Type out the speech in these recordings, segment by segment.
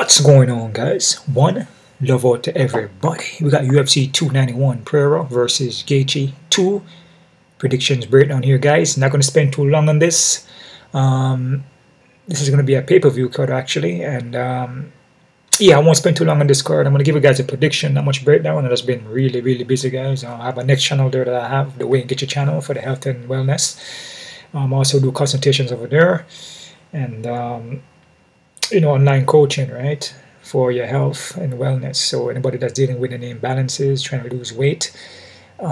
What's going on, guys? One, love out to everybody. We got UFC 291 Poirier versus Gaethje. Two predictions breakdown here, guys. Not going to spend too long on this. This is going to be a pay-per-view card, actually. And yeah, I won't spend too long on this card. I'm going to give you guys a prediction, not much breakdown. It has been really, really busy, guys. I have a next channel there that I have, the Way and Gaethje channel for the health and wellness. Also do consultations over there. And you know, online coaching, right, for your health and wellness. So anybody that's dealing with any imbalances, trying to lose weight, you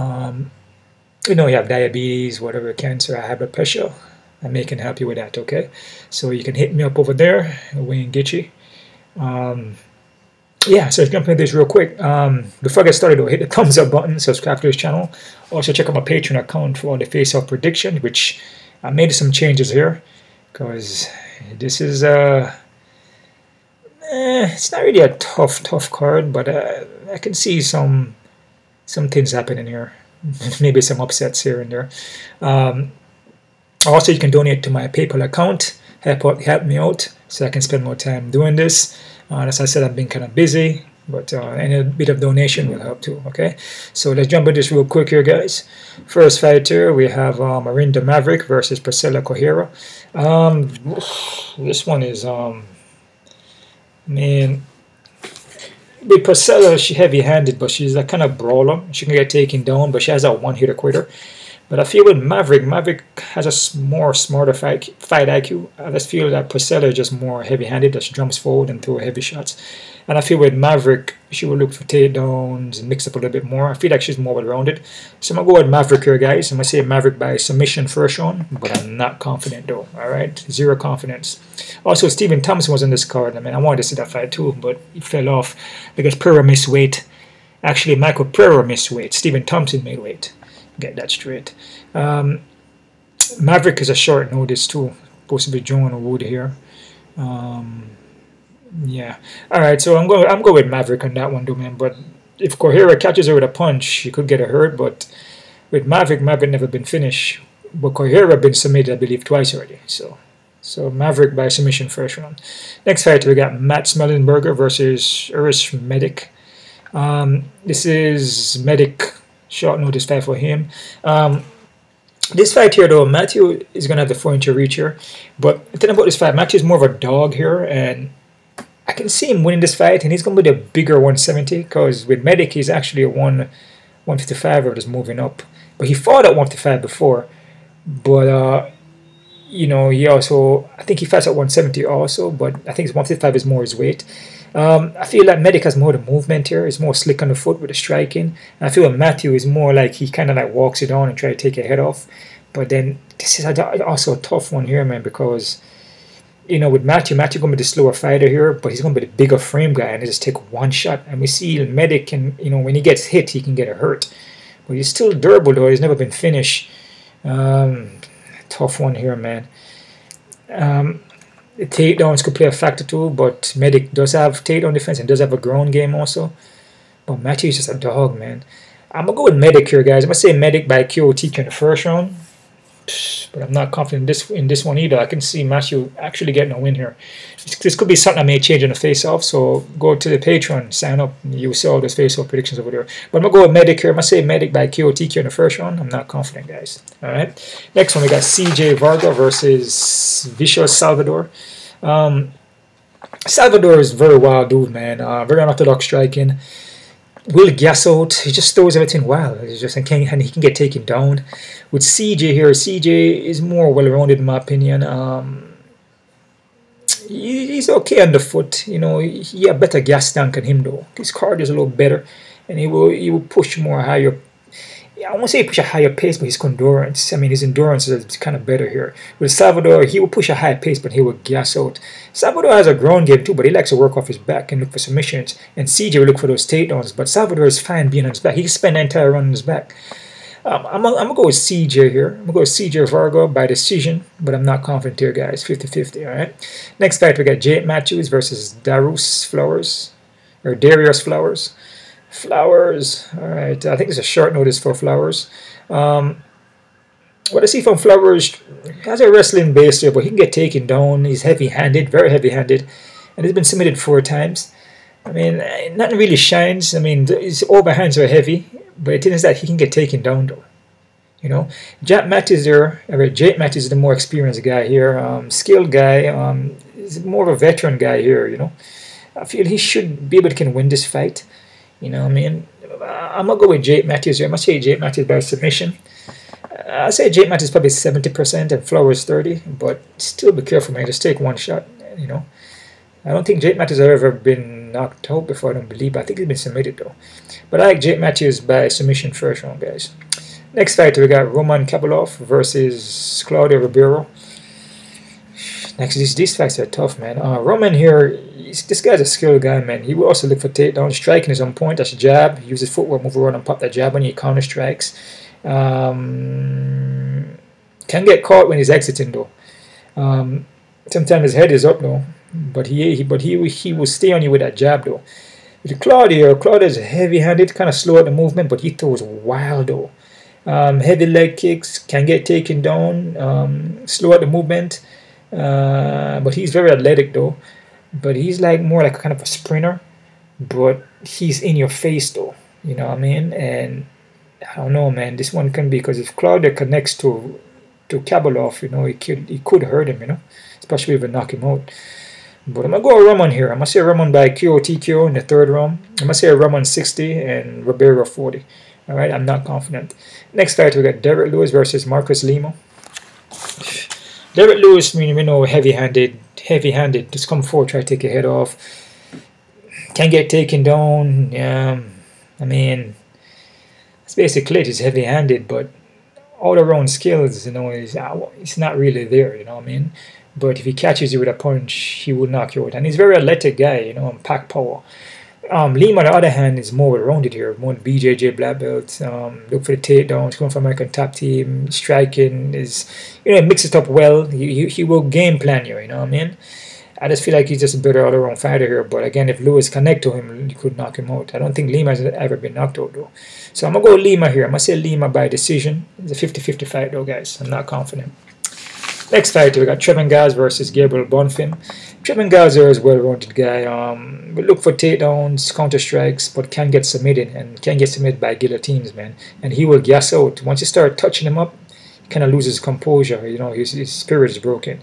know, you have diabetes, whatever, cancer, high blood pressure, and they can help you with that, okay? So you can hit me up over there, Wayne Gaethje. Yeah, so let's jump into this real quick. Before I get started, though, hit the thumbs up button, subscribe to this channel. Also check out my Patreon account for all the face-off prediction, which I made some changes here, because this is it's not really a tough card, but I can see some things happening here. Maybe some upsets here and there. Also, you can donate to my PayPal account. Help me out so I can spend more time doing this. As I said, I've been kind of busy, but any bit of donation will help too. Okay, so let's jump into this real quick here, guys. First fight here, we have Miranda Maverick versus Priscilla Cohera. This one is man, with Priscilla, she's heavy-handed, but she's a kind of brawler. She can get taken down, but she has a one-hitter quitter. But I feel with Maverick has a more smarter fight IQ. I just feel that Priscilla is just more heavy-handed, that she jumps forward and throws heavy shots. And I feel with Maverick, she will look for takedowns and mix up a little bit more. I feel like she's more well-rounded. So I'm going to go with Maverick here, guys. I'm going to say Maverick by submission first round, but I'm not confident, though. All right? Zero confidence. Also, Stephen Thompson was on this card. I mean, I wanted to see that fight, too, but he fell off because Poirier missed weight. Actually, Michael Poirier missed weight. Stephen Thompson made weight. Get that straight. Maverick is a short notice, too. Supposed to be Joan Wood here. Yeah. All right. So I'm going with Maverick on that one, though, man. But if Cohera catches her with a punch, she could get her hurt. But with Maverick never been finished. But Cohera been submitted, I believe, twice already. So Maverick by submission first round. Next fight, we got Matt Smellenberger versus Uroš Medić. This is Medić. Short notice fight for him. This fight here, though, Matthew is going to have the 4-inch reach here. But the thing about this fight, Matthew is more of a dog here, and I can see him winning this fight, and he's going to be the bigger 170, because with Medić, he's actually a 155 or just moving up. But he fought at 155 before. But, you know, he also, I think he fights at 170 also, but I think his 155 is more his weight. I feel like Medić has more the movement here. He's more slick on the foot with the striking. And I feel like Matthew is more like he kind of like walks it on and try to take your head off. But then this is also a tough one here, man, because, you know, with Matthew going to be the slower fighter here, but he's going to be the bigger frame guy and just take one shot. And we see Medić can, you know, when he gets hit, he can get hurt. But he's still durable, though. He's never been finished. Tough one here, man. The takedowns could play a factor too, but Medić does have takedown defense and does have a ground game also. But Matthew is just a dog, man. I'm going to go with Medić here, guys. I'm going to say Medić by KOTKO in the first round. But I'm not confident in this one either. I can see Matthew actually getting a win here. This could be something I may change in the face-off, so go to the Patreon, sign up, and you'll see all those face-off predictions over there. But I'm going to go with Medić here. I'm going to say Medić by KOTKO in the first round. I'm not confident, guys. All right. Next one, we got CJ Varga versus Vicious Salvador. Salvador is very wild dude, man. Very unorthodox striking. Will gas out. He just throws everything wild. It's just and he can get taken down. With CJ here, CJ is more well-rounded in my opinion. He's okay on the foot. You know, he has better gas tank than him though. His card is a little better, and he will push more higher. I won't say he push a higher pace, but his endurance. I mean, his endurance is kind of better here. With Salvador, he will push a high pace, but he will gas out. Salvador has a ground game too, but he likes to work off his back and look for submissions. And CJ will look for those takedowns, but Salvador is fine being on his back. He can spend the entire run on his back. I'm going to go with CJ here. I'm going to go with CJ Varga by decision, but I'm not confident here, guys. 50-50, all right? Next fight, we got Jake Matthews versus Darius Flowers. Flowers, all right. I think it's a short notice for Flowers. What I see from Flowers, he has a wrestling base there, but he can get taken down. He's heavy-handed, very heavy-handed. and he's been submitted 4 times. I mean, nothing really shines. I mean, his overhands are heavy, but it is that he can get taken down though. You know, Jack Mattis there. Jake Mattis is the more experienced guy here, skilled guy. He's more of a veteran guy here. You know, I feel he should be able to win this fight. You know, I mean, I'm gonna go with Jake Mattis here. I'm gonna say Jake Mattis by submission. I say Jake Mattis probably 70% and Flowers 30, but still be careful, man. Just take one shot. You know, I don't think Jake Mattis has ever been knocked out before. I don't believe. I think he's been submitted though. But I like Jake Mattis by submission first round, guys. Next fight we got Roman Kopylov versus Claudio Ribeiro. Next, these fights are tough, man. Roman here, this guy's a skilled guy, man. He will also look for takedowns. Striking is on point. That's a jab. He uses footwork, move around and pop that jab when he counter strikes. Can get caught when he's exiting though. Sometimes his head is up though, but he will stay on you with that jab though. With Claudio is heavy-handed, kind of slow at the movement, but he throws wild though. Heavy leg kicks, can get taken down, slow at the movement, but he's very athletic though. But he's like more like a kind of a sprinter, but he's in your face though. You know what I mean? And I don't know, man. This one can be, because if Claudio connects to Kopylov, you know, he could hurt him, you know, especially if he knock him out. But I'm gonna go with Roman here. I'm gonna say Roman by KO/TKO in the 3rd round. I'm gonna say Roman 60 and Ribeiro 40. All right, I'm not confident. Next fight we got Derek Lewis versus Marcus Lima. Derek Lewis, I mean, we know, heavy-handed. Just come forward, try to take your head off. Can get taken down. I mean, it's basically it. He's heavy-handed, but all around skills, you know, it's not really there. You know what I mean? But if he catches you with a punch, he will knock you out. And he's a very athletic guy, you know, and pack power. Lima, on the other hand, is more well-rounded here. More BJJ black belt. Look for the takedowns. Coming from American top team. Striking is, you know, mix it up well. He will game plan you. You know what I mean? I just feel like he's just a better all-around fighter here. But again, if Lewis connect to him, you could knock him out. I don't think Lima has ever been knocked out though. So I'm gonna go Lima here. I'm gonna say Lima by decision. It's a 50-50 fight though, guys. I'm not confident. Next fight, we got Trevin Gaz versus Gabriel Bonfim. Trevin Gaz is a well-rounded guy. We look for takedowns, counter strikes, but can get submitted, and can get submitted by guillotines, man. And he will gas out. Once you start touching him up, he kind of loses composure. You know, his spirit is broken.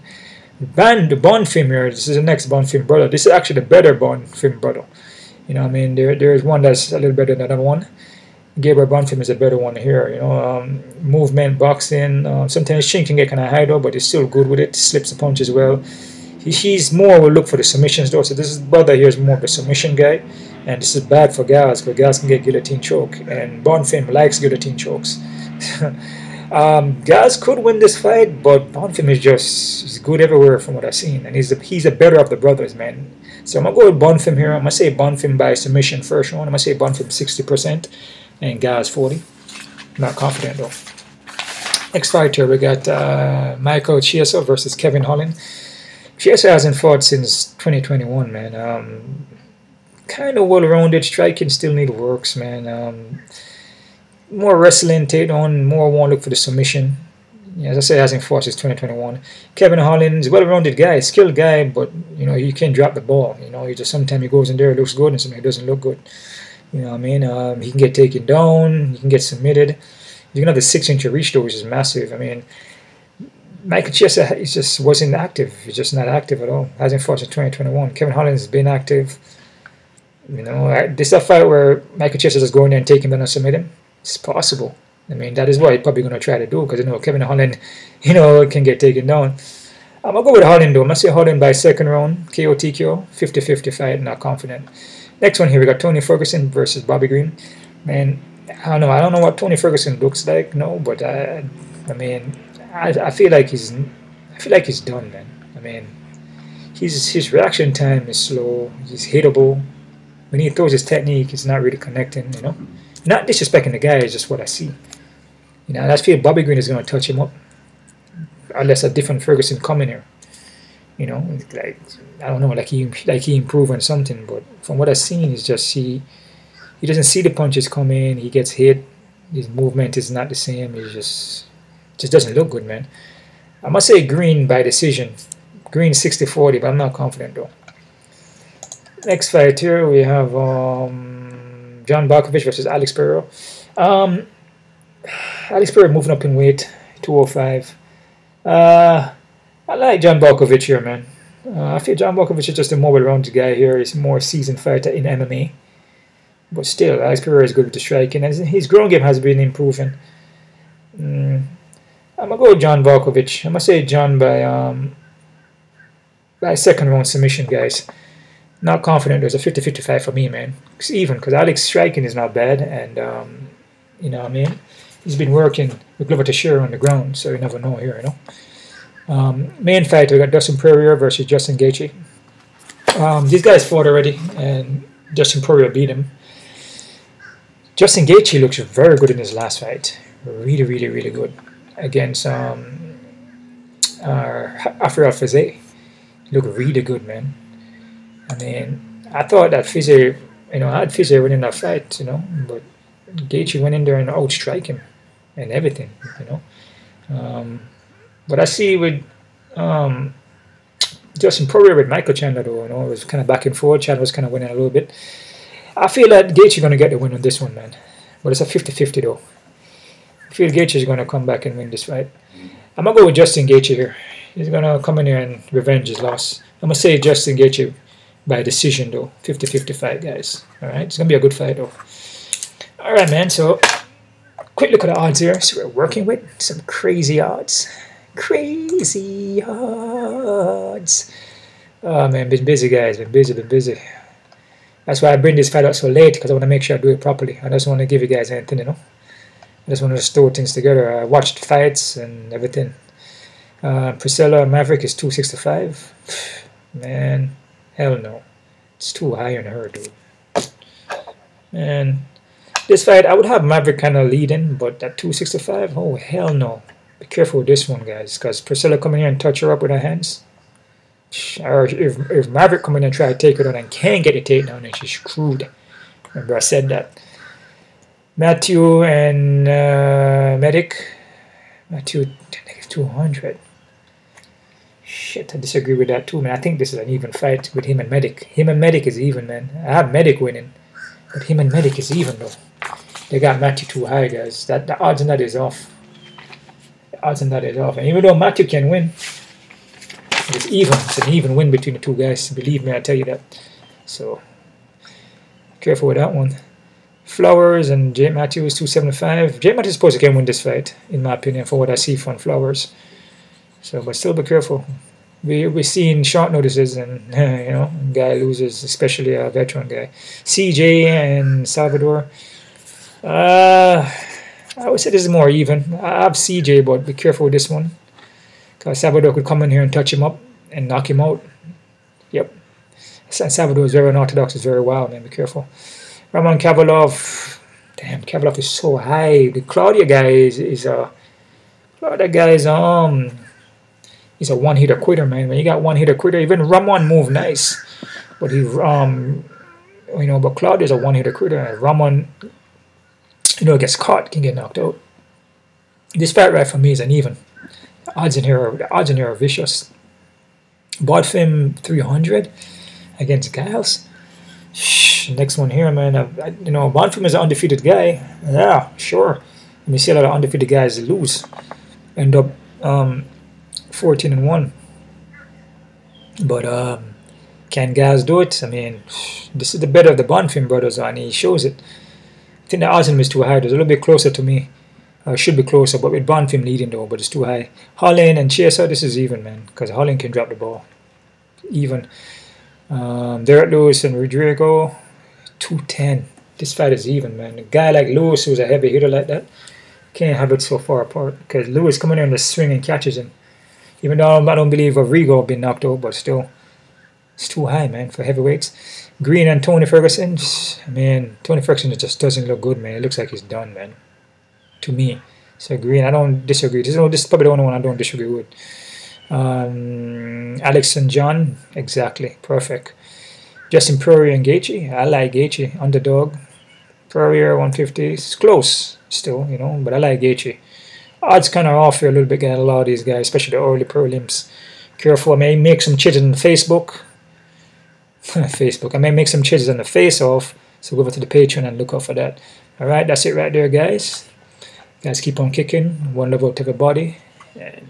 The Bonfim here, this is the next Bonfim brother. This is actually the better Bonfim brother. You know what I mean? There is one that's a little better than the other one. Gabriel Bonfim is a better one here, you know. Movement, boxing. Sometimes Shin can get kind of high though, but he's still good with it. Slips the punch as well. He's more will look for the submissions though. So this brother here is more of the submission guy, and this is bad for Gaz, because Gaz can get guillotine choke, and Bonfim likes guillotine chokes. Gaz could win this fight, but Bonfim is good everywhere from what I've seen, and he's a better of the brothers, man. So I'm gonna go with Bonfim here. I'm gonna say Bonfim by submission first round. I'm gonna say Bonfim 60%. And Gaz 40. Not confident though. Next fight here we got Michael Chiesa versus Kevin Holland. Chiesa hasn't fought since 2021, man. Kind of well-rounded. Striking still need works, man. More wrestling, takedown, more want to look for the submission. Yeah, as I say, hasn't fought since 2021. Kevin Holland is a well-rounded guy, skilled guy, but you know, you can't drop the ball. You know, he just sometimes he goes in there, it looks good, and sometimes it doesn't look good. You know what I mean? He can get taken down. He can get submitted. You can have the 6-inch reach though, which is massive. I mean, Michael Chiesa just wasn't active. He's just not active at all. Hasn't fought since 2021. Kevin Holland has been active. You know, this is a fight where Michael Chiesa just go in there and take him down and submit him. It's possible. I mean, that is what he's probably going to try to do, because you know Kevin Holland, you know, can get taken down. I'm gonna go with Holland though. I'm gonna say Holland by 2nd round, KO/TKO, 50-50 fight. Not confident. Next one here, we got Tony Ferguson versus Bobby Green. Man, I don't know what Tony Ferguson looks like, no, but I mean, I feel like he's done, man. I mean, his reaction time is slow. He's hittable. When he throws his technique, it's not really connecting. You know, not disrespecting the guy, it's just what I see. You know, and I feel Bobby Green is going to touch him up, unless a different Ferguson come in here. You know, like I don't know, like he improved on something, but from what I've seen, it's just he doesn't see the punches come in. He gets hit. His movement is not the same. He just doesn't look good, man. I must say Green by decision. Green 60-40, but I'm not confident though. Next fight here, we have John Błachowicz versus Alex Pereira. Alex Pereira moving up in weight, 205. I like John Błachowicz here, man. I feel John Błachowicz is just a more well-rounded guy here. He's a more seasoned fighter in MMA. But still, Alex Pereira is good with the striking, and his ground game has been improving. I'm going to go with John Błachowicz. I'm going to say John by second round submission, guys. Not confident. There's a 50-55 for me, man. It's even, because Alex striking is not bad, and you know what I mean? He's been working with Glover Teixeira on the ground, so you never know here, you know? Main fight, we got Dustin Poirier versus Justin Gaethje. These guys fought already, and Dustin Poirier beat him. Justin Gaethje looks very good in his last fight. Really, really, really good. Against Rafael Fiziev. He looked really good, man. I mean, I thought that Fiziev, you know, I had Fiziev winning that fight, you know, but Gaethje went in there and outstrike him and everything, you know. But I see with Justin Poirier with Michael Chandler, though, you know, it was kind of back and forth. Chandler was kind of winning a little bit. I feel that Gaethje is going to get the win on this one, man. But it's a 50-50, though. I feel Gaethje is going to come back and win this fight. I'm going to go with Justin Gaethje here. He's going to come in here and revenge his loss. I'm going to say Justin Gaethje by decision, though. 50-55, guys. All right? It's going to be a good fight, though. All right, man. So, quick look at the odds here. So, we're working with some crazy odds. Crazy odds. Oh, man. Been busy, guys. Been busy. That's why I bring this fight out so late, because I want to make sure I do it properly. I just want to give you guys anything, you know. I just want to store things together. I watched fights and everything. Priscilla Maverick is 265. Man, hell no. It's too high on her, dude. And this fight, I would have Maverick kind of leading, but at 265, oh, hell no. Be careful with this one, guys, because Priscilla come in here and touch her up with her hands. Or if Maverick come in and try to take her down and can't get a takedown, then she's screwed. Remember I said that. Matthew and Medić. Matthew, -200. Shit, I disagree with that too, man. I think this is an even fight with him and Medić. Him and Medić is even, man. I have Medić winning, but him and Medić is even, though. They got Matthew too high, guys. The odds on that is off. The odds on that is off. And even though Matthew can win, it's even. It's an even win between the two guys. Believe me, I tell you that. So, careful with that one. Flowers and Jay Matthews 275. Jay Matthews is supposed to win this fight, in my opinion, for what I see from Flowers. So, but still be careful. We're seeing short notices, and you know, guy loses, especially a veteran guy. CJ and Salvador. I would say this is more even. I have CJ, but be careful with this one. Because Salvador could come in here and touch him up and knock him out. Yep. Salvador is very unorthodox, is very wild, man. Be careful. Ramon Kopylov. Damn, Kopylov is so high. The Claudia guy is a one-hitter quitter, man. When you got one-hitter quitter, even Ramon move nice. But he you know, but Claudia's a one-hitter quitter, and Ramon, you know, gets caught, can get knocked out. This fight right for me is an even. The odds in here are vicious. Bonfim 300 against Giles. Next one here, man. You know, Bonfim is an undefeated guy. Yeah, sure. Let me see a lot of undefeated guys lose. End up 14-1. But can Giles do it? I mean, this is the better of the Bonfim brothers, and he shows it. I think the odds on him is too high. It's a little bit closer to me. Should be closer, but with Bonfim leading though, but it's too high. Holland and Chaser, this is even, man, because Holland can drop the ball. Even. Derek Lewis and Rodrigo, 210. This fight is even, man. A guy like Lewis, who's a heavy hitter like that, can't have it so far apart, because Lewis coming in the swing and catches him. Even though I don't believe Rodrigo been knocked out, but still, it's too high, man, for heavyweights. Green and Tony Ferguson, man, Tony Ferguson just doesn't look good, man. It looks like he's done, man. To me. So Green, I don't disagree. This is probably the only one I don't disagree with. Alex and John, exactly, perfect. Justin Poirier and Gaethje, I like Gaethje, underdog. Poirier 150, it's close still, you know, but I like Gaethje. Odds kind of off here a little bit getting a lot of these guys, especially the early prelims. Careful, I may make some chit on Facebook. Facebook. I may make some changes on the face-off, so go over to the Patreon and look out for that. Alright, that's it right there, guys. Guys, keep on kicking. One love out to everybody. And